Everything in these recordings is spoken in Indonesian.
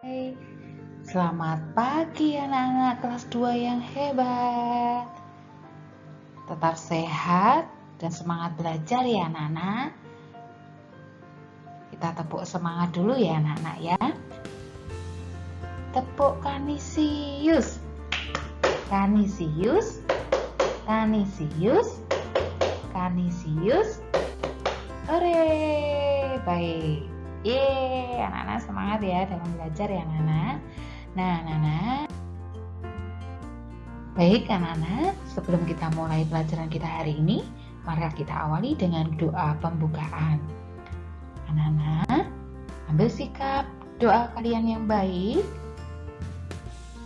Hai, selamat pagi anak-anak kelas 2 yang hebat. Tetap sehat dan semangat belajar ya anak-anak. Kita tepuk semangat dulu ya anak-anak ya. Tepuk Kanisius. Kanisius. Kanisius. Kanisius. Hore, baik. Yeay, anak-anak semangat ya dalam belajar ya anak-anak. Nah anak-anak, baik anak-anak, sebelum kita mulai pelajaran kita hari ini, mari kita awali dengan doa pembukaan. Anak-anak, ambil sikap doa kalian yang baik.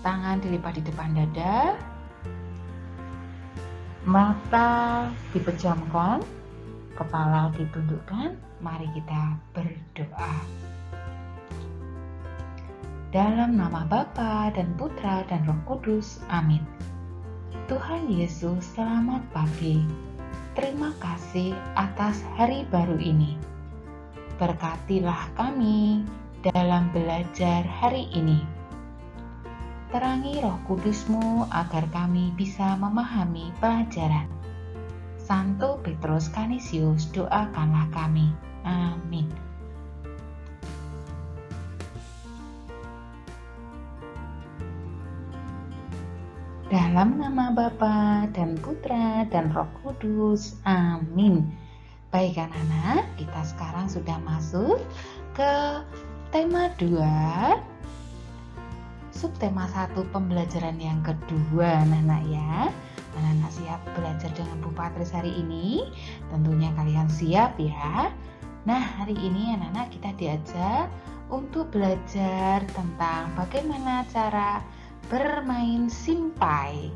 Tangan dilipat di depan dada, mata dipejamkan, kepala ditundukkan. Mari kita berdoa. Dalam nama Bapa dan Putra dan Roh Kudus, amin. Tuhan Yesus, selamat pagi. Terima kasih atas hari baru ini. Berkatilah kami dalam belajar hari ini. Terangi Roh Kudus-Mu agar kami bisa memahami pelajaran. Santo Petrus Kanisius, doakanlah kami. Amin. Dalam nama Bapa dan Putra dan Roh Kudus, amin. Baik anak-anak, kita sekarang sudah masuk ke tema 2, subtema 1 pembelajaran yang kedua anak-anak ya. Anak-anak siap belajar dengan Bu Patris hari ini? Tentunya kalian siap ya. Nah, hari ini anak-anak kita diajak untuk belajar tentang bagaimana cara bermain simpai.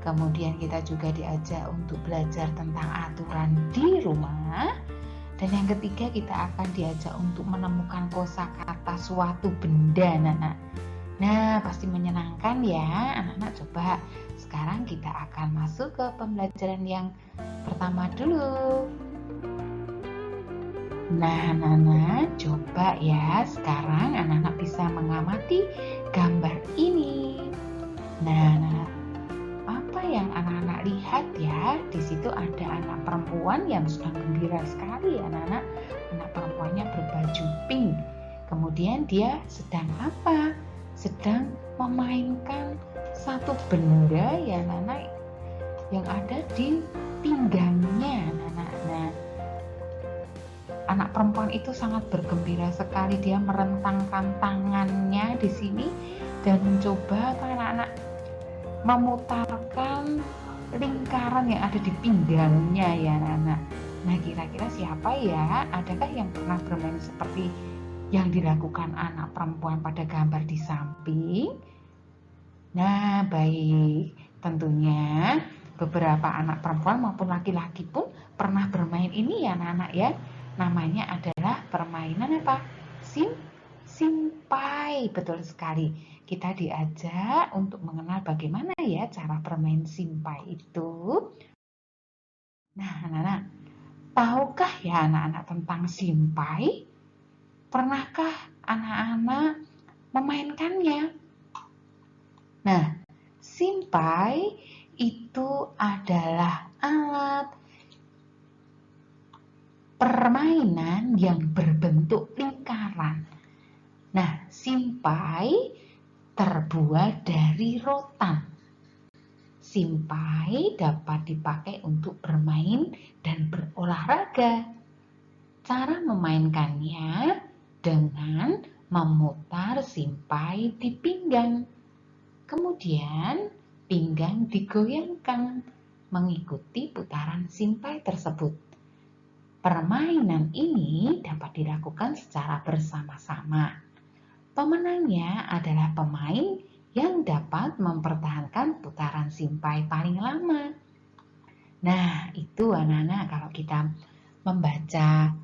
Kemudian kita juga diajak untuk belajar tentang aturan di rumah. Dan yang ketiga kita akan diajak untuk menemukan kosakata suatu benda anak-anak. Nah, pasti menyenangkan ya anak-anak. Coba sekarang kita akan masuk ke pembelajaran yang pertama dulu. Nah anak-anak, coba ya sekarang anak-anak bisa mengamati gambar ini. Nah, apa yang anak-anak lihat ya? Di situ ada anak perempuan yang sedang gembira sekali anak-anak. Anak perempuannya berbaju pink. Kemudian dia sedang apa? Sedang memainkan satu benda ya anak-anak yang ada di pinggangnya anak-anak. Nah, anak perempuan itu sangat bergembira sekali. Dia merentangkan tangannya di sini dan mencoba anak-anak memutarkan lingkaran yang ada di pinggangnya ya anak-anak. Nah, kira-kira siapa ya? Adakah yang pernah bermain seperti yang dilakukan anak perempuan pada gambar di samping? Nah, baik. Tentunya beberapa anak perempuan maupun laki-laki pun pernah bermain ini ya anak-anak ya. Namanya adalah permainan apa? Simpai. Betul sekali. Kita diajak untuk mengenal bagaimana ya cara bermain simpai itu. Nah, anak-anak, tahukah ya anak-anak tentang simpai? Pernahkah anak-anak memainkannya? Nah, simpai itu adalah alat permainan yang berbentuk lingkaran. Nah, simpai terbuat dari rotan. Simpai dapat dipakai untuk bermain dan berolahraga. Cara memainkannya dengan memutar simpai di pinggang. Kemudian pinggang digoyangkan mengikuti putaran simpai tersebut. Permainan ini dapat dilakukan secara bersama-sama. Pemenangnya adalah pemain yang dapat mempertahankan putaran simpai paling lama. Nah, itu anak-anak kalau kita membaca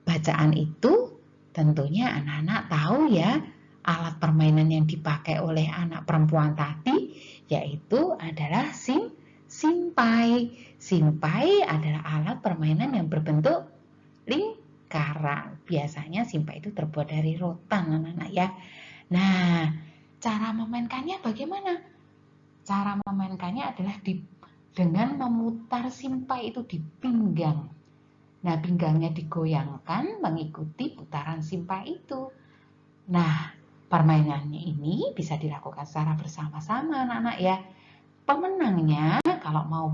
bacaan itu, tentunya anak-anak tahu ya alat permainan yang dipakai oleh anak perempuan tadi, yaitu adalah simpai. Simpai adalah alat permainan yang berbentuk lingkaran. sekarang. Biasanya simpai itu terbuat dari rotan, anak-anak ya. Nah, cara memainkannya bagaimana? Cara memainkannya adalah dengan memutar simpai itu di pinggang. Nah, pinggangnya digoyangkan mengikuti putaran simpai itu. Nah, permainannya ini bisa dilakukan secara bersama-sama, anak-anak ya. Pemenangnya, kalau mau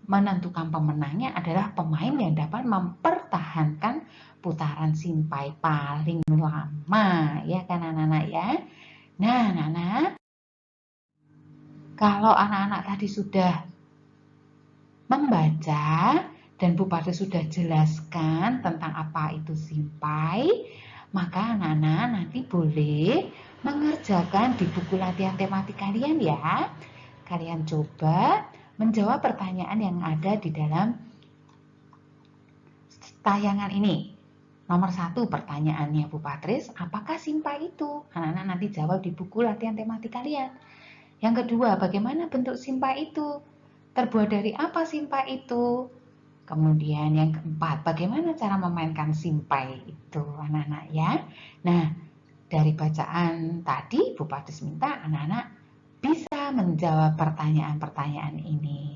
menentukan pemenangnya adalah pemain yang dapat mempertahankan putaran simpai paling lama, ya kan anak-anak ya. Nah, anak-anak, kalau anak-anak tadi sudah membaca dan Bu Parti sudah jelaskan tentang apa itu simpai, maka anak-anak nanti boleh mengerjakan di buku latihan tematik kalian ya. Kalian coba menjawab pertanyaan yang ada di dalam tayangan ini. Nomor 1 pertanyaannya Bu Patris, apakah simpai itu? Anak-anak nanti jawab di buku latihan tematik kalian. Yang kedua, bagaimana bentuk simpai itu? Terbuat dari apa simpai itu? Kemudian yang keempat, bagaimana cara memainkan simpai itu, anak-anak ya? Nah, dari bacaan tadi, Bu Patris minta anak-anak bisa menjawab pertanyaan-pertanyaan ini.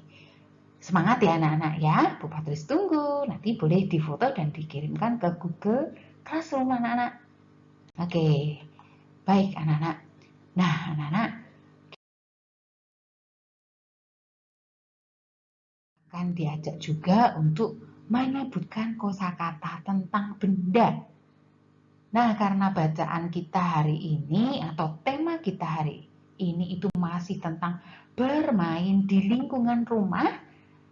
Semangat ya anak-anak ya, Bu Patris tunggu. Nanti boleh difoto dan dikirimkan ke Google Classroom anak-anak. Oke, baik anak-anak. Nah, anak-anak akan diajak juga untuk menyebutkan kosakata tentang benda. Nah, karena bacaan kita hari ini atau tema kita hari ini itu masih tentang bermain di lingkungan rumah,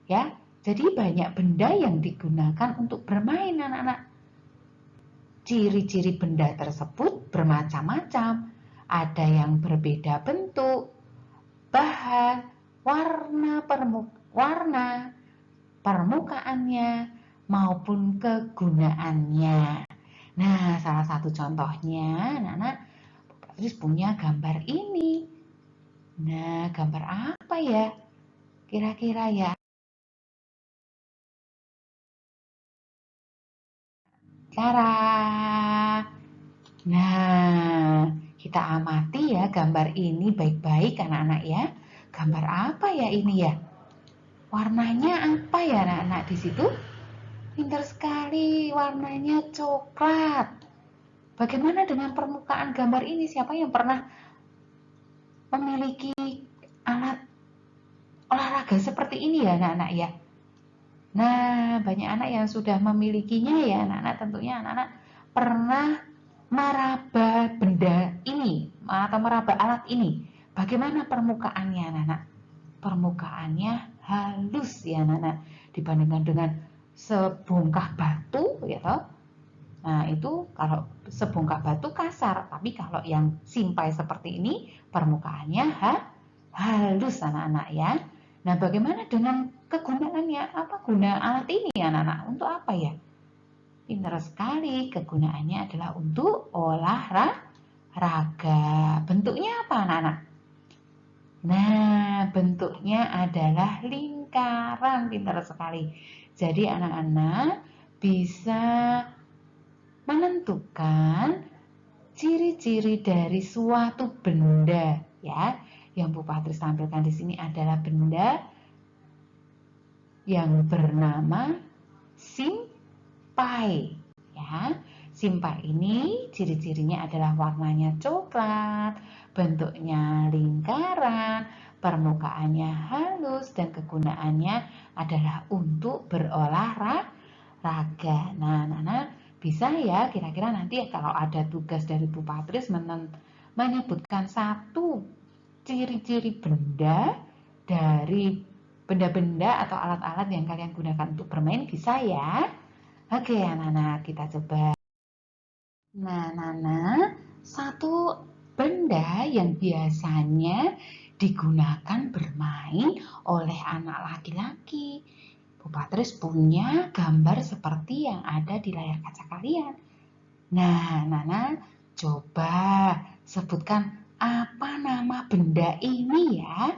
ya. Jadi banyak benda yang digunakan untuk bermain anak-anak. Ciri-ciri benda tersebut bermacam-macam. Ada yang berbeda bentuk, bahan, warna, permukaannya, maupun kegunaannya. Nah, salah satu contohnya, anak-anak, Patris punya gambar ini. Nah, gambar apa ya? Kira-kira ya? Cara. Nah, kita amati ya gambar ini baik-baik anak-anak ya. Gambar apa ya ini ya? Warnanya apa ya anak-anak di situ? Pintar sekali, warnanya coklat. Bagaimana dengan permukaan gambar ini? Siapa yang pernah memiliki alat olahraga seperti ini ya anak-anak ya? Nah, banyak anak yang sudah memilikinya ya anak-anak. Tentunya anak-anak pernah meraba benda ini atau meraba alat ini. Bagaimana permukaannya anak-anak? Permukaannya halus ya anak-anak dibandingkan dengan sebongkah batu ya toh. Nah, itu kalau sebongkah batu kasar, tapi kalau yang simpai seperti ini permukaannya halus anak-anak ya. Nah, bagaimana dengan kegunaannya? Apa guna alat ini anak-anak? Untuk apa ya? Pintar sekali, kegunaannya adalah untuk olahraga. Bentuknya apa anak-anak? Nah, bentuknya adalah lingkaran, pintar sekali. Jadi anak-anak bisa menentukan ciri-ciri dari suatu benda ya. Yang Bu Patris tampilkan di sini adalah benda yang bernama simpai ya. Simpai ini ciri-cirinya adalah warnanya coklat, bentuknya lingkaran, permukaannya halus dan kegunaannya adalah untuk berolahraga. Nah, Nana bisa ya kira-kira nanti kalau ada tugas dari Bu Patris menyebutkan satu ciri-ciri benda dari benda-benda atau alat-alat yang kalian gunakan untuk bermain bisa ya. Oke, anak-anak kita coba. Nah, Nana, satu benda yang biasanya digunakan bermain oleh anak laki-laki. Bu Patris punya gambar seperti yang ada di layar kaca kalian. Nah, Nana, coba sebutkan apa nama benda ini ya.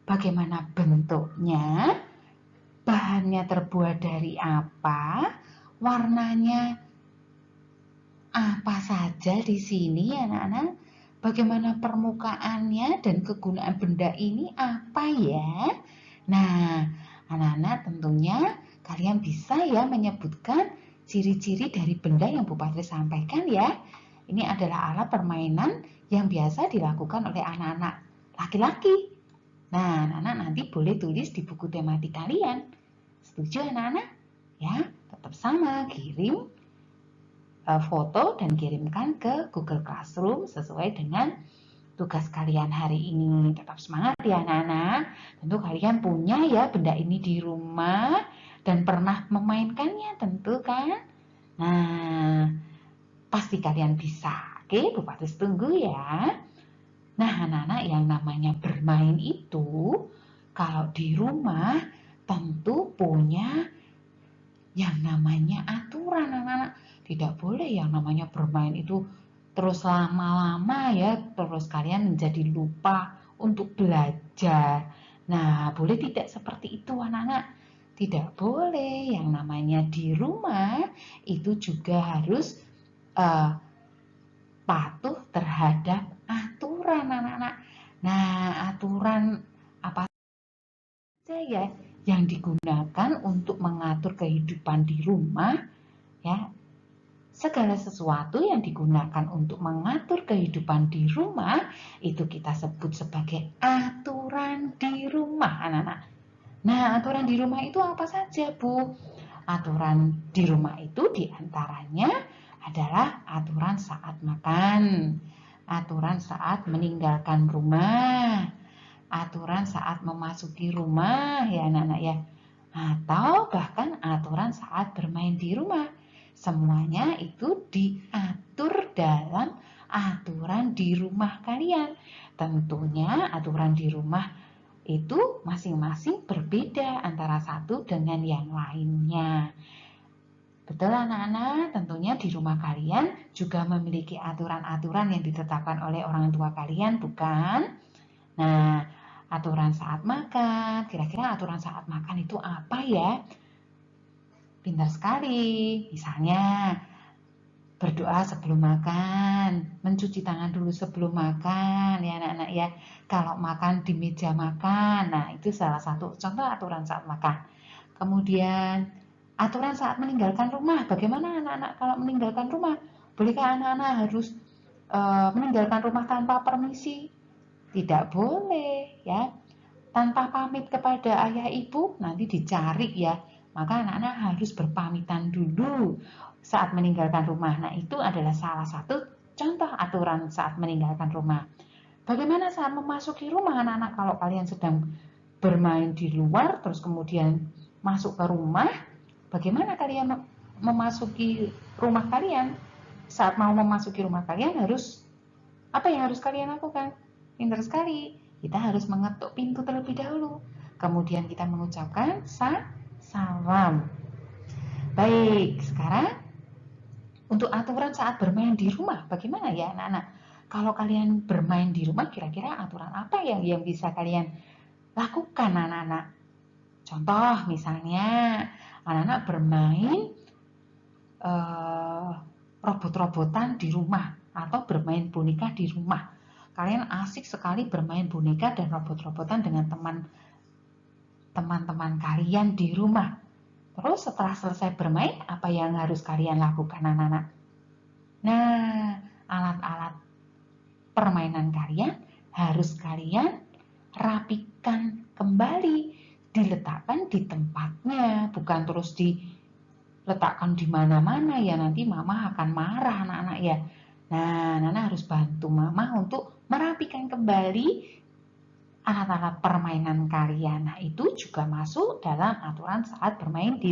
Bagaimana bentuknya, bahannya terbuat dari apa, warnanya apa saja di sini anak-anak? Bagaimana permukaannya dan kegunaan benda ini apa ya? Nah, anak-anak tentunya kalian bisa ya menyebutkan ciri-ciri dari benda yang Bu Patri sampaikan ya. Ini adalah alat permainan yang biasa dilakukan oleh anak-anak laki-laki. Nah, anak-anak nanti boleh tulis di buku tematik kalian. Setuju anak-anak? Ya, tetap sama, kirim foto dan kirimkan ke Google Classroom sesuai dengan tugas kalian hari ini. Tetap semangat ya anak-anak. Tentu kalian punya ya benda ini di rumah dan pernah memainkannya tentu kan. Nah, pasti kalian bisa. Oke, Bu Patis tunggu ya. Nah, anak-anak yang namanya bermain itu kalau di rumah tentu punya yang namanya aturan anak-anak. Tidak boleh yang namanya bermain itu terus lama-lama ya, terus kalian menjadi lupa untuk belajar. Nah, boleh tidak seperti itu anak-anak? Tidak boleh, yang namanya di rumah itu juga harus patuh terhadap aturan anak-anak. Nah, aturan apa saja ya yang digunakan untuk mengatur kehidupan di rumah ya. Segala sesuatu yang digunakan untuk mengatur kehidupan di rumah itu kita sebut sebagai aturan di rumah anak-anak. Nah, aturan di rumah itu apa saja, Bu? Aturan di rumah itu diantaranya adalah aturan saat makan, aturan saat meninggalkan rumah, aturan saat memasuki rumah ya anak-anak ya, atau bahkan aturan saat bermain di rumah. Semuanya itu diatur dalam aturan di rumah kalian. Tentunya aturan di rumah itu masing-masing berbeda antara satu dengan yang lainnya. Betul anak-anak, tentunya di rumah kalian juga memiliki aturan-aturan yang ditetapkan oleh orang tua kalian, bukan? Nah, aturan saat makan, kira-kira aturan saat makan itu apa ya? Pintar sekali, misalnya berdoa sebelum makan, mencuci tangan dulu sebelum makan ya anak-anak ya. Kalau makan di meja makan, nah itu salah satu contoh aturan saat makan. Kemudian aturan saat meninggalkan rumah, bagaimana anak-anak kalau meninggalkan rumah? Bolehkah anak-anak harus meninggalkan rumah tanpa permisi? Tidak boleh ya. Tanpa pamit kepada ayah ibu nanti dicari ya. Maka anak-anak harus berpamitan dulu saat meninggalkan rumah. Nah, itu adalah salah satu contoh aturan saat meninggalkan rumah. Bagaimana saat memasuki rumah anak-anak kalau kalian sedang bermain di luar terus kemudian masuk ke rumah, bagaimana kalian memasuki rumah kalian? Saat mau memasuki rumah kalian harus apa yang harus kalian lakukan? Pintar sekali. Kita harus mengetuk pintu terlebih dahulu. Kemudian kita mengucapkan salam. Baik, sekarang untuk aturan saat bermain di rumah, bagaimana ya anak-anak? Kalau kalian bermain di rumah, kira-kira aturan apa yang bisa kalian lakukan anak-anak? Contoh misalnya, anak-anak bermain robot-robotan di rumah atau bermain boneka di rumah. Kalian asik sekali bermain boneka dan robot-robotan dengan teman-teman kalian di rumah. Terus setelah selesai bermain, apa yang harus kalian lakukan anak-anak? Nah, alat-alat permainan kalian harus kalian rapikan kembali, diletakkan di tempatnya, bukan terus diletakkan di mana-mana ya, nanti mama akan marah anak-anak ya. Nah, Nana harus bantu mama untuk merapikan kembali alat-alat permainan kalian. Nah, itu juga masuk dalam aturan saat bermain di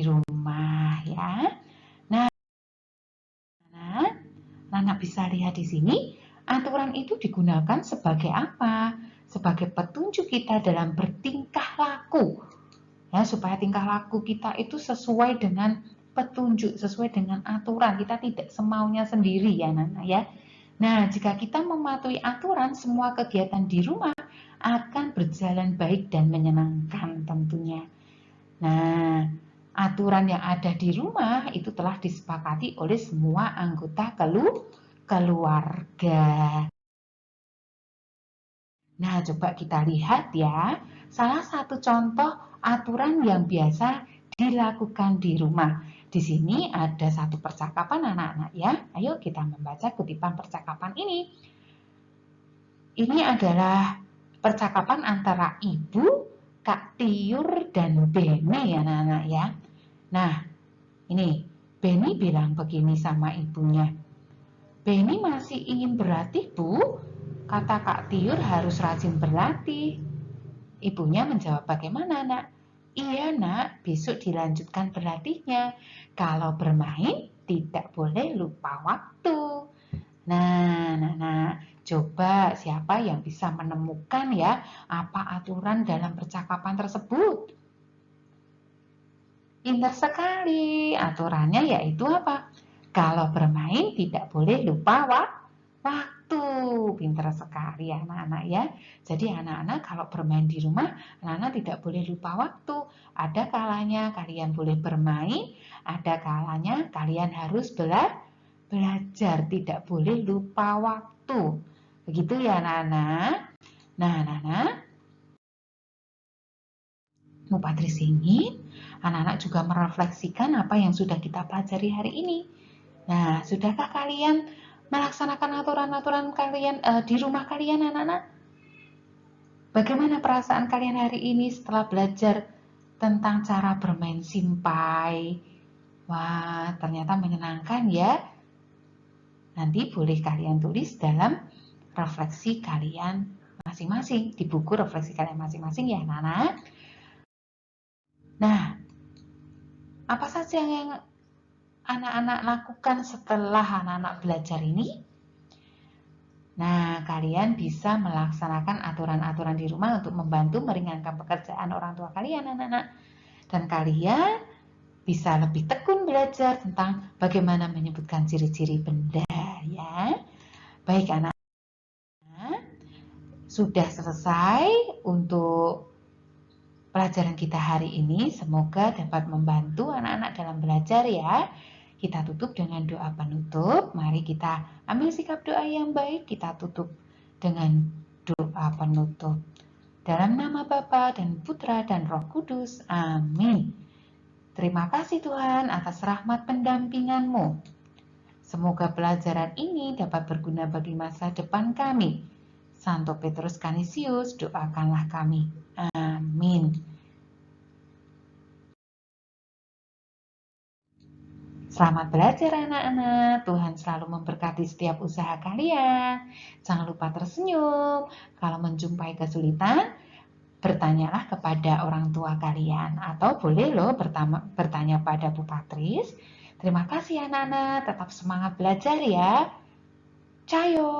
rumah ya. Nah, Nana bisa lihat di sini, aturan itu digunakan sebagai apa? Sebagai petunjuk kita dalam bertingkah laku. Ya, supaya tingkah laku kita itu sesuai dengan petunjuk, sesuai dengan aturan. Kita tidak semaunya sendiri ya, Nana ya. Nah, jika kita mematuhi aturan, semua kegiatan di rumah akan berjalan baik dan menyenangkan tentunya. Nah, aturan yang ada di rumah itu telah disepakati oleh semua anggota keluarga. Nah, coba kita lihat ya, salah satu contoh aturan yang biasa dilakukan di rumah. Di sini ada satu percakapan anak-anak ya. Ayo kita membaca kutipan percakapan ini. Ini adalah percakapan antara ibu, Kak Tiur, dan Beni ya anak-anak ya. Nah, ini Beni bilang begini sama ibunya. Beni masih ingin berlatih, Bu. Kata Kak Tiur harus rajin berlatih. Ibunya menjawab, bagaimana nak? Iya nak, besok dilanjutkan berlatihnya. Kalau bermain tidak boleh lupa waktu. Nah, coba siapa yang bisa menemukan ya apa aturan dalam percakapan tersebut? Pintar sekali. Aturannya yaitu apa? Kalau bermain tidak boleh lupa waktu. Pintar sekali ya anak-anak ya. Jadi anak-anak kalau bermain di rumah, anak-anak tidak boleh lupa waktu. Ada kalanya kalian boleh bermain, ada kalanya kalian harus belajar, tidak boleh lupa waktu. Begitu ya anak-anak. Nah anak-anak, Bu Patris ingin anak-anak juga merefleksikan apa yang sudah kita pelajari hari ini. Nah, sudahkah kalian melaksanakan aturan-aturan kalian di rumah kalian anak-anak? Bagaimana perasaan kalian hari ini setelah belajar tentang cara bermain simpai? Wah, ternyata menyenangkan ya. Nanti boleh kalian tulis dalam refleksi kalian masing-masing, di buku refleksi kalian masing-masing ya anak-anak. Nah, apa saja yang anak-anak lakukan setelah anak-anak belajar ini? Nah, kalian bisa melaksanakan aturan-aturan di rumah untuk membantu meringankan pekerjaan orang tua kalian, anak-anak. Dan kalian bisa lebih tekun belajar tentang bagaimana menyebutkan ciri-ciri benda, ya. Baik, anak-anak, sudah selesai untuk pelajaran kita hari ini. Semoga dapat membantu anak-anak dalam belajar ya. Kita tutup dengan doa penutup. Mari kita ambil sikap doa yang baik. Kita tutup dengan doa penutup. Dalam nama Bapa dan Putra dan Roh Kudus. Amin. Terima kasih Tuhan atas rahmat pendampingan-Mu. Semoga pelajaran ini dapat berguna bagi masa depan kami. Santo Petrus Canisius, doakanlah kami. Amin. Selamat belajar anak-anak. Tuhan selalu memberkati setiap usaha kalian. Jangan lupa tersenyum. Kalau menjumpai kesulitan, bertanyalah kepada orang tua kalian. Atau boleh loh bertanya pada Bu Patris. Terima kasih anak-anak. Tetap semangat belajar ya. Cayo.